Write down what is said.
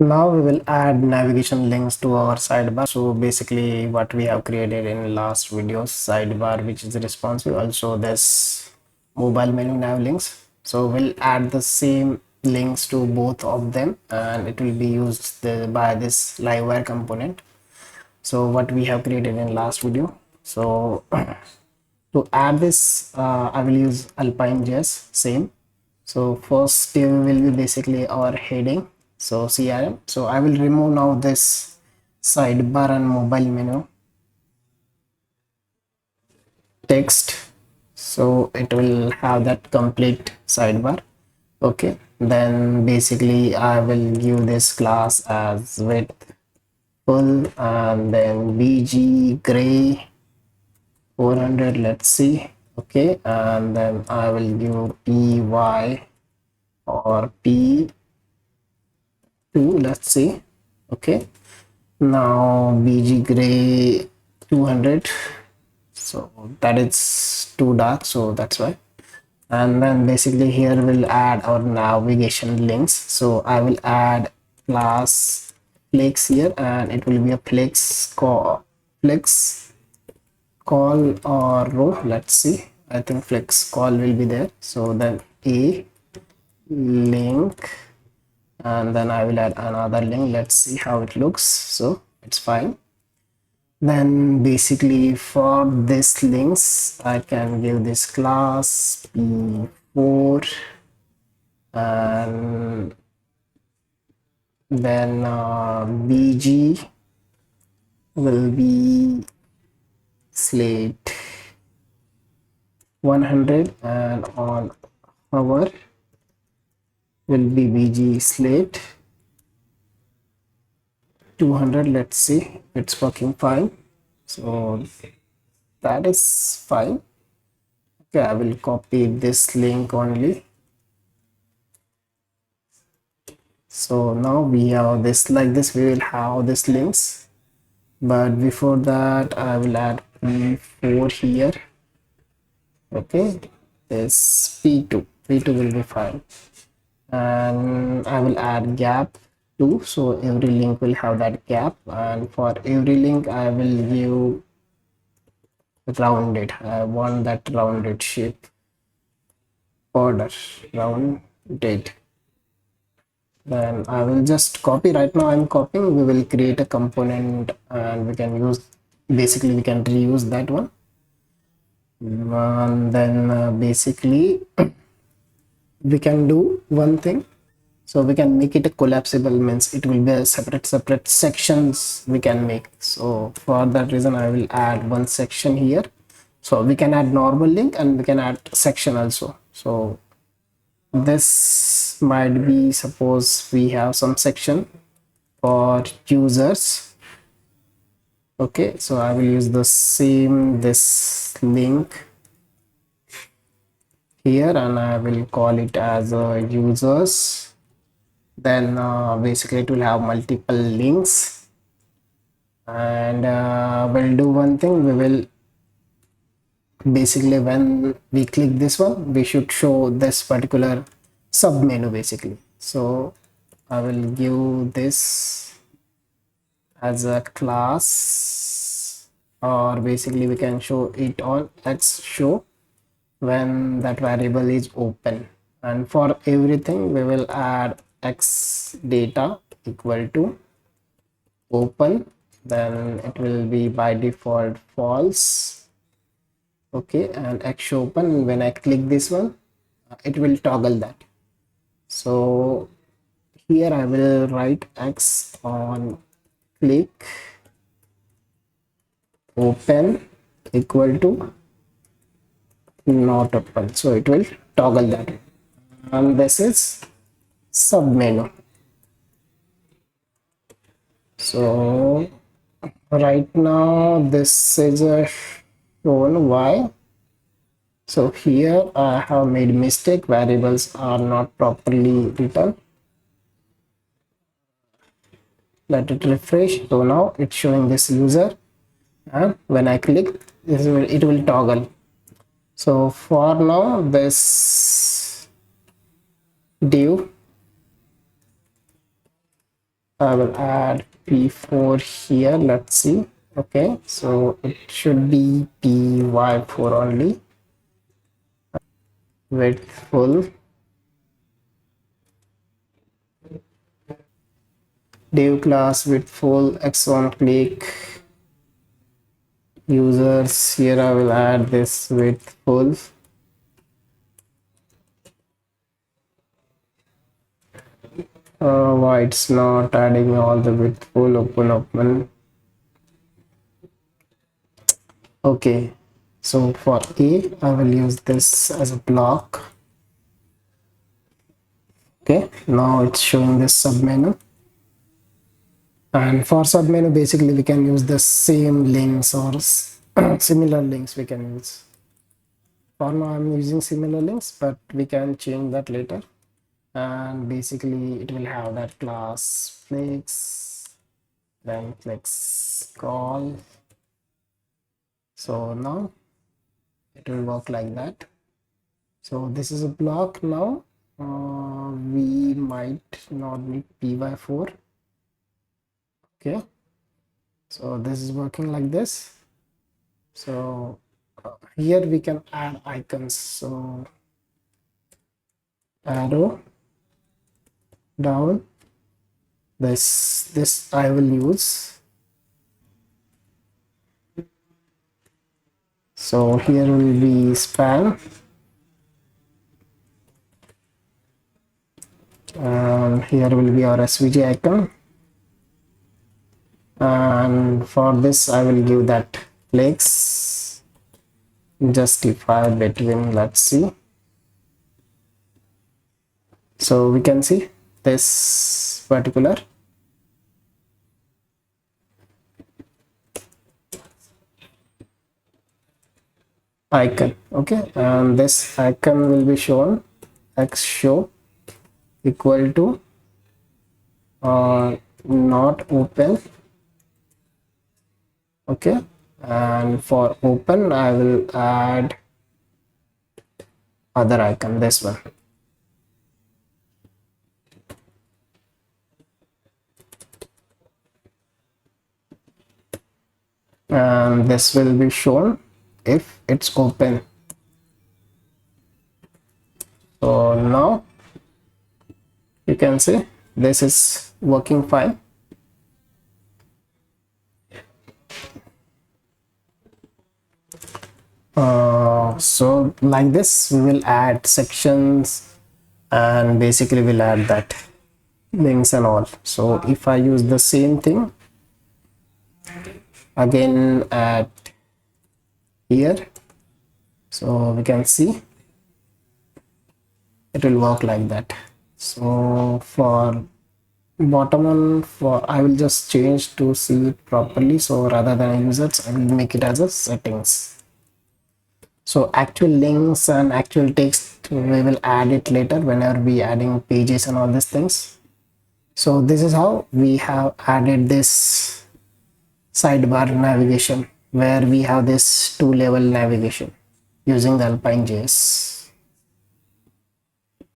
Now we will add navigation links to our sidebar. So basically what we have created in last video's sidebar, which is responsive, also this mobile menu nav links. So we'll add the same links to both of them, and it will be used by this livewire component. So what we have created in last video. So to add this, I will use alpine JS same. So first will be basically our heading, so CRM. So I will remove now this sidebar and mobile menu text, so it will have that complete sidebar. Okay, then basically I will give this class as width full, and then bg gray 400, let's see. Okay, and then I will give py or p2, let's see. Okay, now bg gray 200, so that is too dark, so that's why. And then basically here we'll add our navigation links. So I will add class flex here, and it will be a flex call or row, let's see. I think flex call will be there. So then a link, and then I will add another link. Let's see how it looks. So it's fine. Then basically for this links I can give this class p4, and then bg will be slate 100, and on hour will be bg slate 200. Let's see, it's working fine, so that is fine. Okay, I will copy this link only. So now we have this, like this we will have this links, but before that I will add p4 here. Okay, this p2 will be fine, and I will add gap too, so every link will have that gap, and for every link I will give rounded. I want that rounded shape border, rounded. Then I will just copy. Right now I'm copying. We will create a component, and we can use, basically we can reuse that one. And then basically we can do one thing. So we can make it a collapsible, means it will be a separate sections we can make. So for that reason I will add one section here. So we can add normal link and we can add section also. So this might be, suppose we have some section for users. Okay, so I will use the same this link here, and I will call it as users. Then basically it will have multiple links, and we'll do one thing. We will basically, when we click this one, we should show this particular sub menu basically. So I will give this as a class, or basically we can show it on x show when that variable is open, and for everything we will add x data equal to open, then it will be by default false. Okay, and x show open, when I click this one it will toggle that. So here I will write x on click open equal to not open, so it will toggle that. And this is sub menu. So right now this is a shown why. So here I have made mistake, variables are not properly written. Let it refresh. So now it's showing this user, and when I click this it will toggle. So for now this div I will add p4 here. Let's see. Okay, so it should be py4 only. Width full. Div class width full. X1 click. Users. Here I will add this width full. Why it's not adding all the width full? Open. Okay, so for A, I will use this as a block. Okay, now it's showing this submenu. And for submenu, basically we can use the same links or similar links we can use. For now, I'm using similar links, but we can change that later. And basically, it will have that class flex, then flex call. So now it will work like that. So this is a block now. We might not need py4. Okay, so this is working like this. So here we can add icons. So arrow down, this I will use. So here will be span, and here will be our svg icon, and for this I will give that flex justify between. Let's see. So we can see this particular icon. Okay, and this icon will be shown x show equal to not open. Okay, and for open I will add other icon, this one. And this will be shown if it's open. So now you can see this is working fine. So like this we will add sections, and basically we'll add that links and all. So if I use the same thing again at here, so we can see it will work like that. So for bottom one, for I will just change to see it properly. So rather than users, I will make it as a settings. So actual links and actual text we will add it later whenever we adding pages and all these things. So this is how we have added this sidebar navigation, where we have this 2-level navigation using the Alpine JS.